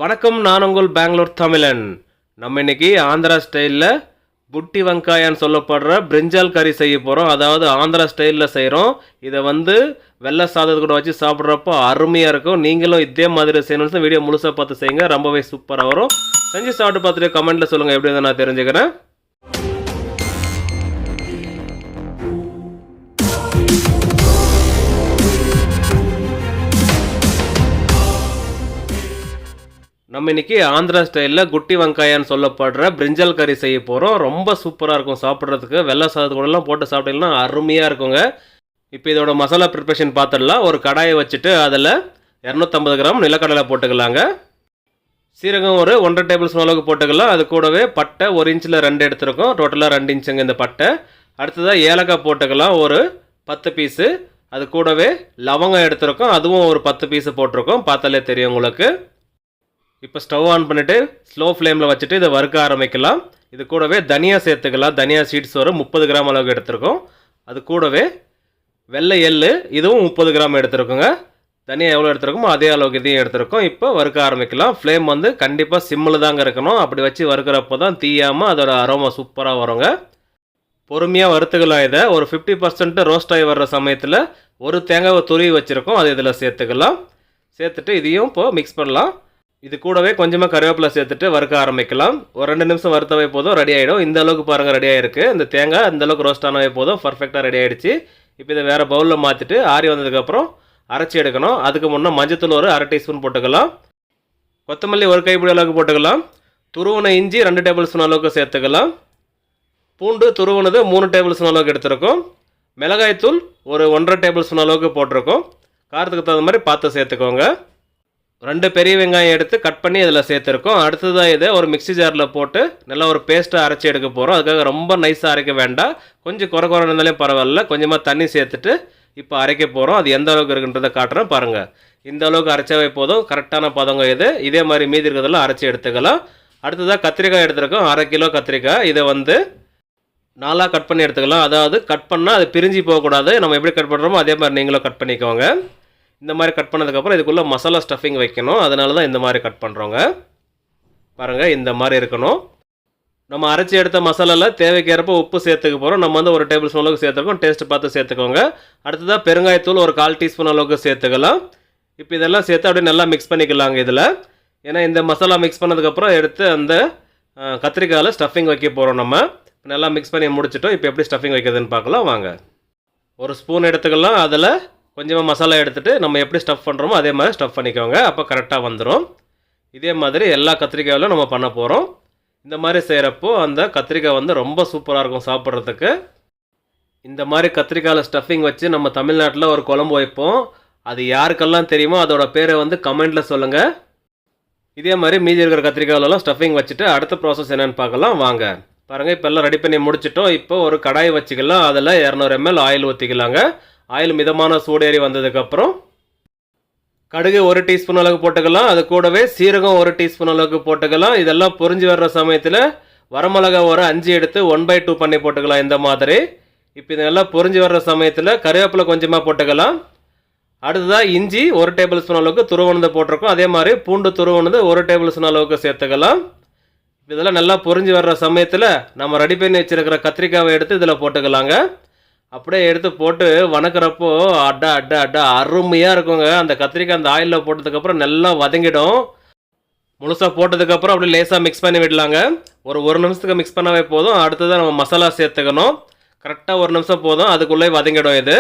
வணக்கம், நான் உங்கள் பெங்களூர் தமிழன். நம்ம இன்னைக்கு ஆந்திரா ஸ்டைலில் குட்டி வெங்காயம்னு சொல்லப்படுற பிரிஞ்சால் கறி செய்ய போகிறோம். அதாவது ஆந்திரா ஸ்டைலில் செய்கிறோம். இதை வெள்ளை சாதத்து கூட வச்சு சாப்பிட்றப்போ அருமையாக இருக்கும். நீங்களும் இதே மாதிரி செய்யணும்னு வீடியோ முழுசாக பார்த்து செய்யுங்க, ரொம்பவே சூப்பராக வரும். செஞ்சு சாப்பிட்டு பார்த்துட்டு கமெண்ட்டில் சொல்லுங்கள் எப்படி இருந்தால் நான் தெரிஞ்சுக்கிறேன். நம்ம இன்றைக்கி ஆந்திரா ஸ்டைலில் குட்டி வெங்காயம்னு சொல்லப்படுற பிரிஞ்சால் கறி செய்ய போகிறோம். ரொம்ப சூப்பராக இருக்கும் சாப்பிட்றதுக்கு. வெள்ளை சாதத்து கூடலாம் போட்டு சாப்பிட்டீங்கன்னா அருமையாக இருக்குங்க. இப்போ இதோட மசாலா ப்ரிப்ரேஷன் பார்த்துடலாம். ஒரு கடாயை வச்சுட்டு அதில் 250 கிராம் நிலக்கடலை போட்டுக்கலாங்க. சீரகம் ஒரு 1.5 டேபிள் ஸ்பூன் அளவுக்கு போட்டுக்கலாம். அது கூடவே பட்டை 1 இன்ச்சில் 2 எடுத்துருக்கோம். டோட்டலாக 2 இன்ச்சுங்க இந்த பட்டை. அடுத்ததாக ஏலக்காய் போட்டுக்கலாம் ஒரு 10 பீஸு. அது கூடவே லவங்கம் எடுத்துருக்கோம், அதுவும் ஒரு 10 பீஸு போட்டிருக்கோம். பார்த்தாலே தெரியும் உங்களுக்கு. இப்போ ஸ்டவ் ஆன் பண்ணிவிட்டு ஸ்லோ ஃப்ளேமில் வச்சுட்டு இதை வறுக்க ஆரம்பிக்கலாம். இது கூடவே தனியா சேர்த்துக்கலாம். தனியா சீட்ஸ் ஒரு 30 கிராம் அளவுக்கு எடுத்துருக்கோம். அது கூடவே வெள்ளை எள்ளு இதுவும் 30 கிராம் எடுத்துருக்கோங்க. தனியாக எவ்வளோ எடுத்துருக்கோமோ அதே அளவுக்கு இதையும் எடுத்துருக்கோம். இப்போ வறுக்க ஆரம்பிக்கலாம். ஃப்ளேம் கண்டிப்பாக சிம்மில் தாங்க இருக்கணும். அப்படி வச்சு வறுக்கிறப்போ தான் தீயாமல் அதோட அரோமா சூப்பராக வருங்க. பொறுமையாக வறுத்துக்கலாம். இதை ஒரு 50% ரோஸ்ட் ஆகி வர்ற சமயத்தில் ஒரு தேங்காவை துருவி வச்சுருக்கோம், அது இதில் சேர்த்துக்கலாம். சேர்த்துட்டு இதையும் இப்போது மிக்ஸ் பண்ணலாம். இது கூடவே கொஞ்சமாக கருவேப்பிலை சேர்த்துட்டு வறுக்க ஆரம்பிக்கலாம். ஒரு 2 நிமிஷம் வறுத்தவே போதும், ரெடி ஆகிடும். இந்த அளவுக்கு பாருங்கள் ரெடி ஆகிருக்கு. இந்த தேங்காய் இந்த அளவுக்கு ரோஸ்ட் ஆனவே போதும், பர்ஃபெக்டாக ரெடி ஆகிடுச்சு. இப்போ இதை வேறு பவுலில் மாற்றிட்டு ஆறி வந்ததுக்கப்புறம் அரைச்சி எடுக்கணும். அதுக்கு முன்னே மஞ்சத்தூள் ஒரு 1/2 டீஸ்பூன் போட்டுக்கலாம். கொத்தமல்லி ஒரு கைப்பிடி அளவுக்கு போட்டுக்கலாம். துருவன இஞ்சி 2 டேபிள் ஸ்பூன் அளவுக்கு சேர்த்துக்கலாம். பூண்டு துருவனது 3 டேபிள் ஸ்பூன் அளவுக்கு எடுத்துருக்கோம். மிளகாய்த்தூள் ஒரு 1.5 டேபிள் ஸ்பூன் அளவுக்கு போட்டிருக்கோம். காரத்துக்கு தகுந்த மாதிரி பார்த்து சேர்த்துக்கோங்க. 2 பெரிய வெங்காயம் எடுத்து கட் பண்ணி இதில் சேர்த்துருக்கோம். அடுத்ததாக இதை ஒரு மிக்ஸி ஜாரில் போட்டு நல்லா ஒரு பேஸ்ட்டாக அரைச்சி எடுக்க போகிறோம். அதுக்காக ரொம்ப நைஸாக அரைக்க வேண்டாம், கொஞ்சம் குறை இருந்தாலும் பரவாயில்ல. கொஞ்சமாக தண்ணி சேர்த்துட்டு இப்போ அரைக்க போகிறோம். அது எந்த அளவுக்கு இருக்குன்றதை காட்டுறேன் பாருங்கள். இந்த அளவுக்கு அரைச்சாவே போதும், கரெக்டான பதங்க இது. இதே மாதிரி மீதி இருக்கிறதெல்லாம் அரைச்சி எடுத்துக்கலாம். அடுத்ததாக கத்திரிக்காய் எடுத்துருக்கோம், 1/2 கிலோ கத்திரிக்காய். இதை 4ஆக கட் பண்ணி எடுத்துக்கலாம். அதாவது கட் பண்ணால் அது பிரிஞ்சு போகக்கூடாது. நம்ம எப்படி கட் பண்ணுறோமோ அதே மாதிரி நீங்களும் கட் பண்ணிக்கோங்க. இந்த மாதிரி கட் பண்ணதுக்கப்புறம் இதுக்குள்ளே மசாலா ஸ்டஃபிங் வைக்கணும். அதனால தான் இந்த மாதிரி கட் பண்ணுறோங்க. பாருங்கள் இந்த மாதிரி இருக்கணும். நம்ம அரைச்சி எடுத்த மசாலாவில் தேவைக்கேற்ப உப்பு சேர்த்துக்க போகிறோம். நம்ம ஒரு 1 டேபிள் ஸ்பூன் அளவுக்கு சேர்த்துருக்கோம். டேஸ்ட்டு பார்த்து சேர்த்துக்கோங்க. அடுத்ததாக பெருங்காயத்தூள் ஒரு 1/4 டீஸ்பூன் அளவுக்கு சேர்த்துக்கலாம். இப்போ இதெல்லாம் சேர்த்து அப்படியே நல்லா மிக்ஸ் பண்ணிக்கலாங்க இதில். ஏன்னா இந்த மசாலா மிக்ஸ் பண்ணதுக்கப்புறம் எடுத்து அந்த கத்திரிக்காயில் ஸ்டஃபிங் வைக்க போகிறோம். நம்ம நல்லா மிக்ஸ் பண்ணி முடிச்சிட்டோம். இப்போ எப்படி ஸ்டஃபிங் வைக்கிறதுன்னு பார்க்கலாம் வாங்க. ஒரு ஸ்பூன் எடுத்துக்கலாம். அதில் கொஞ்சமாக மசாலா எடுத்துகிட்டு நம்ம எப்படி ஸ்டஃப் பண்ணுறோமோ அதே மாதிரி ஸ்டஃப் பண்ணிக்கோங்க. அப்போ கரெக்டாக வந்துடும். இதே மாதிரி எல்லா கத்திரிக்காயிலும் நம்ம பண்ண போகிறோம். இந்த மாதிரி செய்கிறப்போ அந்த கத்திரிக்காய் ரொம்ப சூப்பராக இருக்கும் சாப்பிட்றதுக்கு. இந்த மாதிரி கத்திரிக்காயில் ஸ்டஃபிங் வச்சு நம்ம தமிழ்நாட்டில் ஒரு குழம்பு வைப்போம். அது யாருக்கெல்லாம் தெரியுமோ அதோட பேரை கமெண்ட்டில் சொல்லுங்கள். இதே மாதிரி மீதி இருக்கிற கத்திரிக்காயிலெல்லாம் ஸ்டஃபிங் வச்சுட்டு அடுத்த ப்ராசஸ் என்னென்னு பார்க்கலாம் வாங்க. பாருங்கள் இப்போ எல்லாம் ரெடி பண்ணி முடிச்சிட்டோம். இப்போ ஒரு கடாய் வச்சுக்கலாம். அதில் 200 ml ஆயில் ஊற்றிக்கலாங்க. ஆயில் மிதமான சூடேறி வந்ததுக்கப்புறம் கடுகு 1 டீஸ்பூன் அளவுக்கு போட்டுக்கலாம். அது கூடவே சீரகம் 1 டீஸ்பூன் அளவுக்கு போட்டுக்கலாம். இதெல்லாம் பொரிஞ்சு வர்ற சமயத்தில் வரமிளகா ஒரு 5 எடுத்து 1/2 பண்ணி போட்டுக்கலாம் இந்த மாதிரி. இப்போ இதெல்லாம் பொரிஞ்சு வர்ற சமயத்தில் கருவேப்பிலை கொஞ்சமாக போட்டுக்கலாம். அடுத்ததாக இஞ்சி 1 டேபிள் ஸ்பூன் அளவுக்கு துருவனது போட்டிருக்கோம். அதே மாதிரி பூண்டு துருவனது 1 டேபிள் ஸ்பூன் அளவுக்கு சேர்த்துக்கலாம். இதெல்லாம் நல்லா பொரிஞ்சு வர்ற சமயத்தில் நம்ம ரெடி பண்ணி வச்சுருக்கிற கத்திரிக்காவை எடுத்து இதில் போட்டுக்கலாங்க. அப்படியே எடுத்து போட்டு வணக்கிறப்போ அட்டா அட்டா அட்டா அருமையாக இருக்குங்க. அந்த கத்திரிக்காய் அந்த ஆயிலில் போட்டதுக்கப்புறம் நல்லா வதங்கிடும். முழுசாக போட்டதுக்கப்புறம் அப்படியே லேசாக மிக்ஸ் பண்ணி விடலாங்க. ஒரு 1 நிமிஷத்துக்கு மிக்ஸ் பண்ணவே போதும். அடுத்ததான் நம்ம மசாலா சேர்த்துக்கணும். கரெக்டாக 1 நிமிஷம் போதும், அதுக்குள்ளே வதங்கிடும் இது.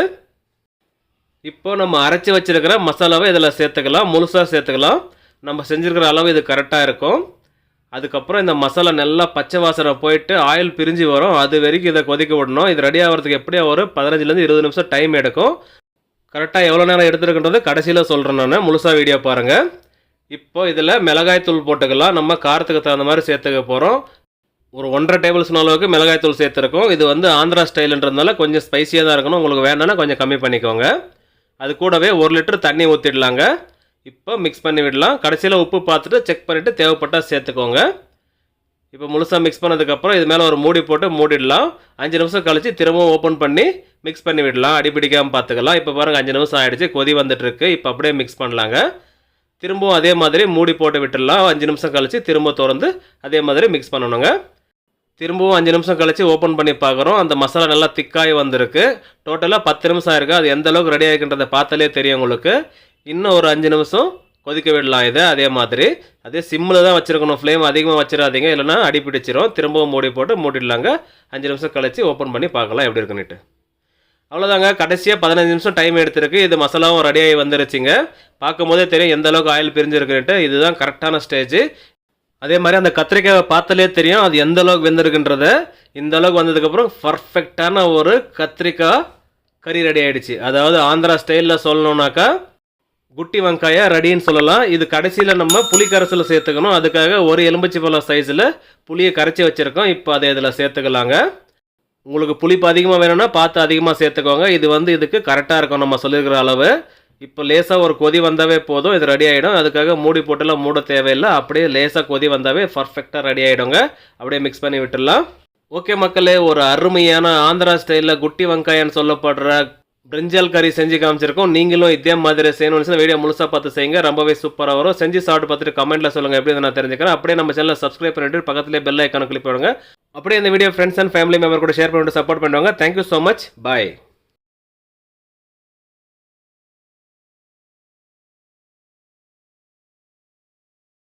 இப்போ நம்ம அரைச்சி வச்சுருக்கிற மசாலாவை இதில் சேர்த்துக்கலாம். முழுசாக சேர்த்துக்கலாம். நம்ம செஞ்சுருக்கிற அளவு இது கரெக்டாக இருக்கும். அதுக்கப்புறம் இந்த மசாலா நல்லா பச்சை வாசனை போயிட்டு ஆயில் பிரிஞ்சு வரும். அது வரைக்கும் இதை கொதிக்க விடணும். இது ரெடி ஆகிறதுக்கு எப்படியா ஒரு 15லேருந்து 20 நிமிஷம் டைம் எடுக்கும். கரெக்டாக எவ்வளோ நேரம் எடுத்துருக்குன்றது கடைசியில் சொல்கிறேன் நான். முழுசாக வீடியோ பாருங்கள். இப்போ இதில் மிளகாய்த்தூள் போட்டுக்கலாம். நம்ம காரத்துக்கு தகுந்த மாதிரி சேர்த்துக்க போகிறோம். ஒரு 1.5 டேபிள் ஸ்பூன் அளவுக்கு மிளகாய்த்தூள் சேர்த்துருக்கோம். இது ஆந்திரா ஸ்டைலுன்றதுனால கொஞ்சம் ஸ்பைஸியாக தான் இருக்கணும். உங்களுக்கு வேண்டாம்னா கொஞ்சம் கம்மி பண்ணிக்கோங்க. அது கூடவே 1 லிட்டர் தண்ணி ஊற்றிடலாங்க. இப்போ மிக்ஸ் பண்ணி விடலாம். கடைசியில் உப்பு பார்த்துட்டு செக் பண்ணிவிட்டு தேவைப்பட்டால் சேர்த்துக்கோங்க. இப்போ முழுசாக மிக்ஸ் பண்ணதுக்கப்புறம் இது மேலே ஒரு மூடி போட்டு மூடிடலாம். 5 நிமிஷம் கழித்து திரும்பவும் ஓப்பன் பண்ணி மிக்ஸ் பண்ணி விடலாம். அடிப்பிடிக்காமல் பார்த்துக்கலாம். இப்போ பாருங்கள் 5 நிமிஷம் ஆகிடுச்சு, கொதி வந்துட்டுருக்கு. இப்போ அப்படியே மிக்ஸ் பண்ணலாங்க. திரும்பவும் அதே மாதிரி மூடி போட்டு விட்டுடலாம். 5 நிமிஷம் கழித்து திரும்ப திறந்து அதே மாதிரி மிக்ஸ் பண்ணணுங்க. திரும்பவும் 5 நிமிஷம் கழித்து ஓப்பன் பண்ணி பார்க்குறோம். அந்த மசாலா நல்லா திக்காகி வந்திருக்கு. டோட்டலாக 10 நிமிஷம் ஆயிருக்கு. அது எந்த அளவுக்கு ரெடி ஆகின்றதை பார்த்தாலே தெரியும் உங்களுக்கு. இன்னும் ஒரு 5 நிமிஷம் கொதிக்க விடலாம். இதை அதே மாதிரி அதே சிம்மில் தான் வச்சுருக்கணும். ஃப்ளேம் அதிகமாக வச்சிடாதீங்க, இல்லைனா அடி பிடிச்சிரும். திரும்பவும் மூடி போட்டு மூடிடலாங்க. 5 நிமிஷம் கழித்து ஓப்பன் பண்ணி பார்க்கலாம் எப்படி இருக்குன்னுட்டு. அவ்வளோதாங்க, கடைசியாக 15 நிமிஷம் டைம் எடுத்துருக்கு. இது மசாலாவும் ரெடியாகி வந்துருச்சுங்க. பார்க்கும் போதே தெரியும் எந்த அளவுக்கு ஆயில் பிரிஞ்சிருக்குன்ட்டு. இதுதான் கரெக்டான ஸ்டேஜ். அதே மாதிரி அந்த கத்திரிக்காயை பார்த்தாலே தெரியும் அது எந்த அளவுக்கு வெந்திருக்குன்றத. இந்த அளவுக்கு வந்ததுக்கப்புறம் பர்ஃபெக்டான ஒரு கத்திரிக்காய் கறி ரெடி ஆகிடுச்சு. அதாவது ஆந்திரா ஸ்டைலில் சொல்லணுன்னாக்கா குட்டி வெங்காயம் ரெடின்னு சொல்லலாம். இது கடைசியில் நம்ம புளி கரைசல் சேர்த்துக்கணும். அதுக்காக ஒரு எலும்பிச்சை பழம் சைஸில் புளியை கரைச்சி வச்சுருக்கோம். இப்போ அதை இதில் சேர்த்துக்கலாங்க. உங்களுக்கு புளிப்பு அதிகமாக வேணும்னா பார்த்து அதிகமாக சேர்த்துக்கோங்க. இது இதுக்கு கரெக்டாக இருக்கும் நம்ம சொல்லியிருக்கிற அளவு. இப்போ லேசாக ஒரு கொதி வந்தாவே போதும், இது ரெடி ஆகிடும். அதுக்காக மூடி போட்டுலாம் மூட தேவையில்லை. அப்படியே லேசாக கொதி வந்தாவே பர்ஃபெக்டாக ரெடி ஆகிடுங்க. அப்படியே மிக்ஸ் பண்ணி விட்டுடலாம். ஓகே மக்களே, ஒரு அருமையான ஆந்திரா ஸ்டைலில் குட்டி வெங்காயம்னு சொல்லப்படுற பிரிஞ்சால் கறி செஞ்சு காமிச்சிருக்கோம். நீங்களும் இதே மாதிரி செய்யணும்னு வீடியோ முழுசாக பார்த்து செய்யுங்க. ரொம்பவே சூப்பராக வரும். செஞ்சு சாப்பிட்டு பார்த்துட்டு கமெண்ட்டில் சொல்லுங்கள் எப்படி நான் தெரிஞ்சுக்கிறேன். அப்படியே நம்ம சேனலை சப்ஸ்கிரைப் பண்ணிட்டு பக்கத்துலேயே பெல் ஐக்கான கிளிக் பண்ணுங்க. அப்படியே இந்த video friends and family member கூட ஷேர் பண்ணிட்டு சப்போர்ட் பண்ணுவாங்க. Thank you so much. பாய்.